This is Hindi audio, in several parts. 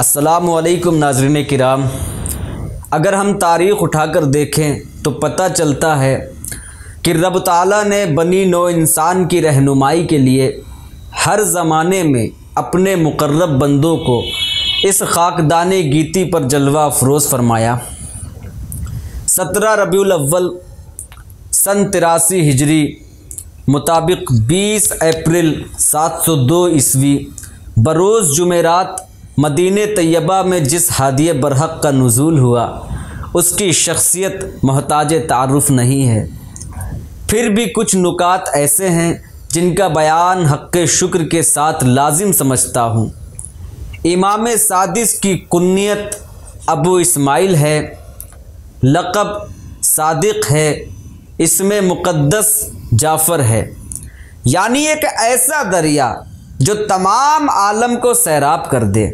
अस्सलामुअलैकुम नाज़रीन किराम। अगर हम तारीख़ उठाकर देखें तो पता चलता है कि रब ताला ने बनी नौ इंसान की रहनुमाई के लिए हर ज़माने में अपने मुक़र्रब बंदों को इस ख़ाकदाने गीती पर जलवा अफरोज़ फरमाया। 17 रबीउल अव्वल सन 83 हिजरी मुताबिक 20 अप्रैल 702 ईस्वी बरोज़ जुमेरात मदीने तैयबा में जिस हादिये बरहक़ का नुज़ूल हुआ उसकी शख्सियत मोहताज तारुफ़ नहीं है। फिर भी कुछ नुकात ऐसे हैं जिनका बयान हक़्क़े शुक्र के साथ लाजिम समझता हूँ। इमाम सादिस की कुन्नियत अबू इस्माइल है, लक़ब सादिक़ है, इसमें मुक़द्दस जाफ़र है, यानी एक ऐसा दरिया जो तमाम आलम को सैराब कर दे।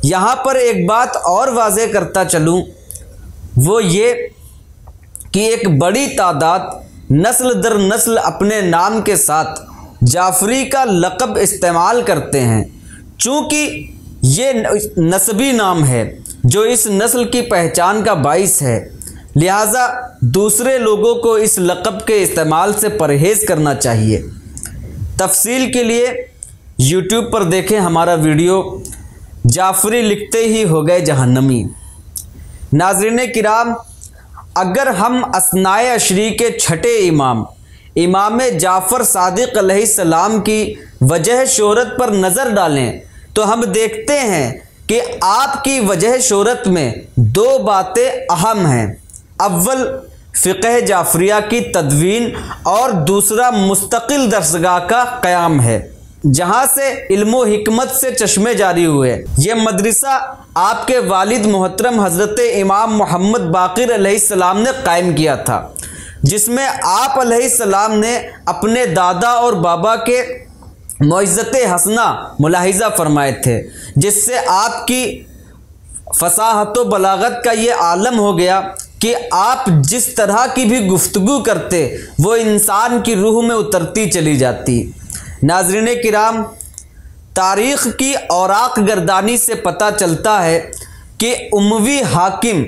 यहाँ पर एक बात और वाज़े करता चलूँ, वो ये कि एक बड़ी तादाद नस्ल दर नस्ल अपने नाम के साथ जाफ़री का लक़ब इस्तेमाल करते हैं। चूँकि ये नस्बी नाम है जो इस नस्ल की पहचान का बाइस है, लिहाजा दूसरे लोगों को इस लक़ब के इस्तेमाल से परहेज़ करना चाहिए। तफसील के लिए यूट्यूब पर देखें हमारा वीडियो, जाफ़री लिखते ही हो गए जहन्नमी। नाज़रीन किराम, अगर हम असनाए अशरी के छठे इमाम जाफ़र सादिक़ अलैहिस्सलाम की वजह शोहरत पर नज़र डालें तो हम देखते हैं कि आपकी वजह शोहरत में दो बातें अहम हैं। अव्वल फ़िक़्ह जाफ़रिया की तदवीन और दूसरा मुस्तकिल दरसगाह का क़याम है जहाँ से इल्मो हिकमत से चश्मे जारी हुए। ये मदरसा आपके वालिद मोहतरम हज़रत इमाम मोहम्मद बाक़िर अलैहिस्सलाम ने कायम किया था, जिसमें आप अलैहिस्सलाम ने अपने दादा और बाबा के मौइज़त हसना मुलाहिज़ा फरमाए थे, जिससे आपकी फ़साहत व बलागत का ये आलम हो गया कि आप जिस तरह की भी गुफ्तगू करते वो इंसान की रूह में उतरती चली जाती। नाज़रीन किराम, तारीख़ की औराक़ गर्दानी से पता चलता है कि उमवी हाकिम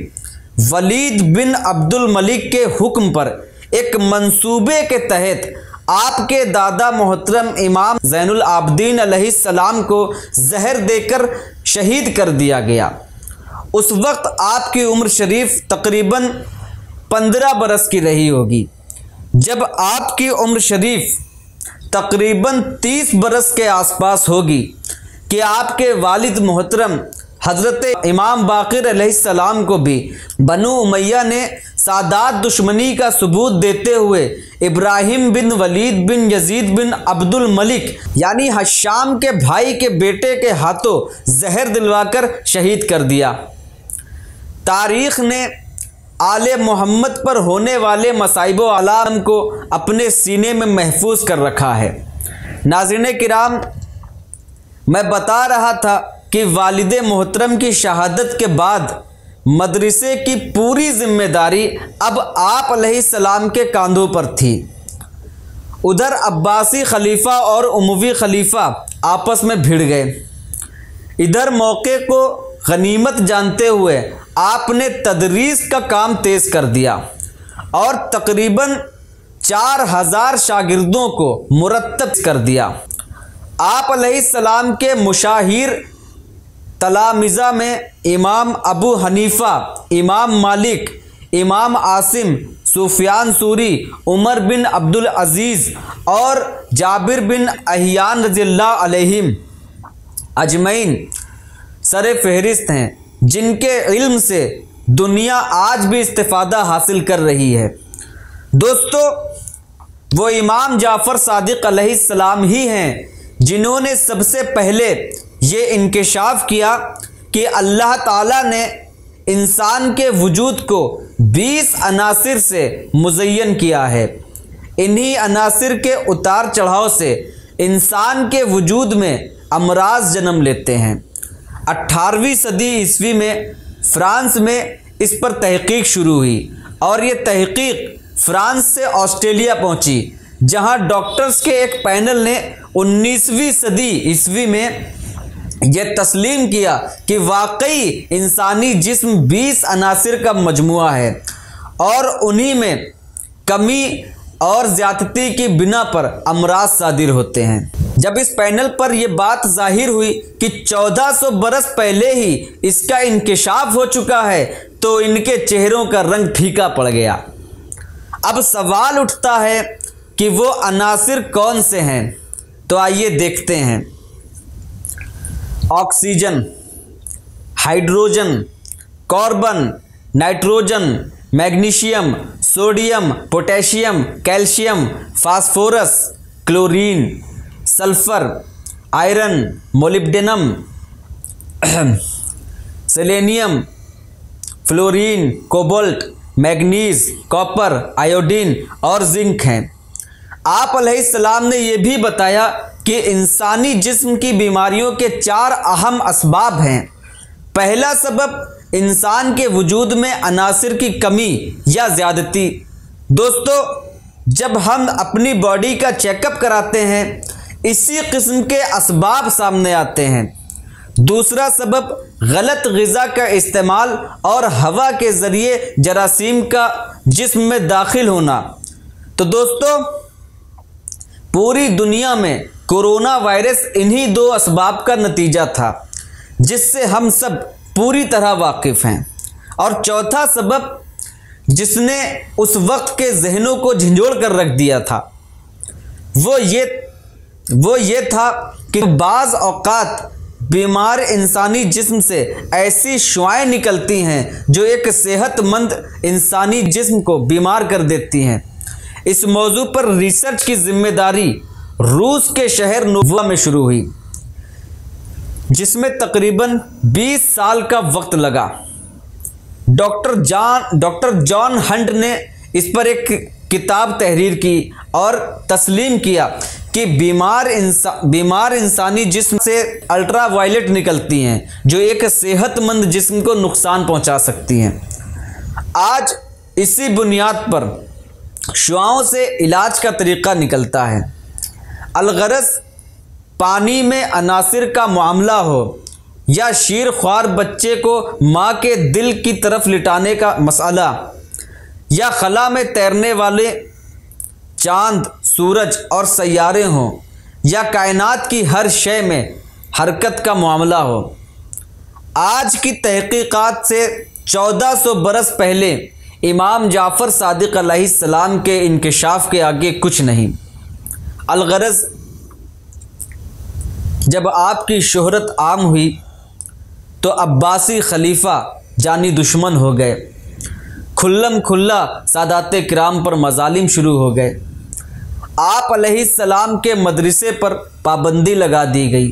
वलीद बिन अब्दुल मलिक के हुक्म पर एक मंसूबे के तहत आपके दादा मोहतरम इमाम ज़ैनुल आबदीन अलैहिस्सलाम को जहर देकर शहीद कर दिया गया। उस वक्त आपकी उम्र शरीफ तकरीबन 15 बरस की रही होगी। जब आपकी उम्र शरीफ तकरीबन 30 बरस के आसपास होगी कि आपके वालिद मोहतरम हज़रत इमाम बाक़िर अलैहिस्सलाम को भी बनु उमैया ने सादात दुश्मनी का सबूत देते हुए इब्राहिम बिन वलीद बिन यजीद बिन अब्दुल मलिक यानी हश्शाम के भाई के बेटे के हाथों जहर दिलवाकर शहीद कर दिया। तारीख़ ने आले मोहम्मद पर होने वाले मसाइब व आलाम को अपने सीने में महफूज कर रखा है। नाज़रीन किराम, मैं बता रहा था कि वालिद मोहतरम की शहादत के बाद मदरसे की पूरी जिम्मेदारी अब आप अलैहिस्सलाम के कांधों पर थी। उधर अब्बासी खलीफा और उमवी खलीफा आपस में भिड़ गए। इधर मौके को गनीमत जानते हुए आपने तदरीस का काम तेज़ कर दिया और तकरीबन 4000 शागिर्दों को मुरत्तब कर दिया। आप अलैहिस्सलाम के मुशाहिर तलामिज़ा में इमाम अबू हनीफ़ा, इमाम मालिक, इमाम आसिम, सुफियान सूरी, उमर बिन अब्दुल अज़ीज़ और जाबिर बिन अहियान रज़ियल्लाहु अलैहिम अजमईन सर फहरिस्त हैं, जिनके इल्म से दुनिया आज भी इस्तिफ़ादा हासिल कर रही है। दोस्तों, वो इमाम जाफ़र सादिक़ अलैहिस्सलाम ही हैं जिन्होंने सबसे पहले ये इंकिशाफ किया कि अल्लाह ताला ने इंसान के वजूद को 20 अनासिर से मुज़य्यन किया है। इन्हीं अनासिर के उतार चढ़ाव से इंसान के वजूद में अमराज जन्म लेते हैं। 18वीं सदी ईस्वी में फ़्रांस में इस पर तहक़ीक़ शुरू हुई और ये तहक़ीक़ फ़्रांस से ऑस्ट्रेलिया पहुंची, जहां डॉक्टर्स के एक पैनल ने 19वीं सदी ईस्वी में ये तस्लीम किया कि वाकई इंसानी जिस्म 20 अनासिर का मजमुआ है और उन्हीं में कमी और ज़्यादती की बिना पर अमराज सादिर होते हैं। जब इस पैनल पर यह बात जाहिर हुई कि 1400 बरस पहले ही इसका इंकिशाफ हो चुका है तो इनके चेहरों का रंग फीका पड़ गया। अब सवाल उठता है कि वो अनासिर कौन से हैं, तो आइए देखते हैं। Oxygen, hydrogen, carbon, nitrogen, magnesium, sodium, potassium, calcium, phosphorus, chlorine, sulphur, iron, molybdenum, selenium, fluorine, cobalt, manganese, copper, iodine और जिंक हैं। आप अलैहिस्सलाम ने यह भी बताया कि इंसानी जिस्म की बीमारियों के 4 अहम असबाब हैं। पहला सबब इंसान के वजूद में अनासिर की कमी या ज़्यादती। दोस्तों, जब हम अपनी बॉडी का चेकअप कराते हैं इसी किस्म के असबाब सामने आते हैं। दूसरा सबब गलत ग़िज़ा का इस्तेमाल और हवा के ज़रिए जरासीम का जिस्म में दाखिल होना। तो दोस्तों, पूरी दुनिया में कोरोना वायरस इन्हीं 2 असबाब का नतीजा था जिससे हम सब पूरी तरह वाकिफ़ हैं। और चौथा सबब जिसने उस वक्त के जहनों को झंझोड़ कर रख दिया था वो ये था कि बाज़ औक़ात बीमार इंसानी जिस्म से ऐसी शुआएं निकलती हैं जो एक सेहतमंद इंसानी जिस्म को बीमार कर देती हैं। इस मौजू पर रिसर्च की जिम्मेदारी रूस के शहर नोवा में शुरू हुई, जिसमें तकरीबन 20 साल का वक्त लगा। डॉक्टर जॉन हंट ने इस पर एक किताब तहरीर की और तस्लीम किया कि बीमार इंसानी जिस्म से अल्ट्रा वायलेट निकलती हैं जो एक सेहतमंद जिस्म को नुकसान पहुंचा सकती हैं। आज इसी बुनियाद पर शुआओं से इलाज का तरीक़ा निकलता है। अलगरज पानी में अनासिर का मामला हो या शीर ख्वार बच्चे को माँ के दिल की तरफ लिटाने का मसला, या खला में तैरने वाले चांद, सूरज और सैयारे हों, या कायनात की हर शय में हरकत का मामला हो, आज की तहकीकात से 1400 बरस पहले इमाम जाफ़र सादिक अलैहिस्सलाम के इंकिशाफ के आगे कुछ नहीं। अलगरज जब आपकी शोहरत आम हुई तो अब्बासी खलीफा जानी दुश्मन हो गए। खुल्लम खुल्ला सादाते किराम पर मजालिम शुरू हो गए। आप अलैहिस्सलाम के मदरसे पर पाबंदी लगा दी गई।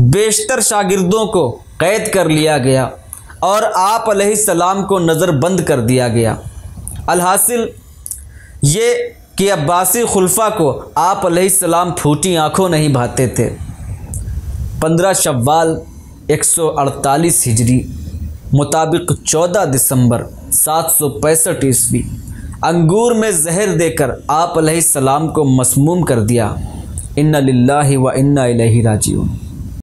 बेशतर शागिर्दों को कैद कर लिया गया और आप अलैहिस्सलाम को नज़रबंद कर दिया गया। अलहासिल ये कि अब्बासी खुलफा को आप अलैहिस्सलाम फूटी आँखों नहीं भाते थे। 15 शव्वाल 148 हिजरी मुताबिक 14 दिसंबर 765 ईस्वी अंगूर में जहर देकर आप अलैहिस्सलाम को मसमूम कर दिया। इन्ना लिल्लाहि व इन्ना इलैहि राजिऊन।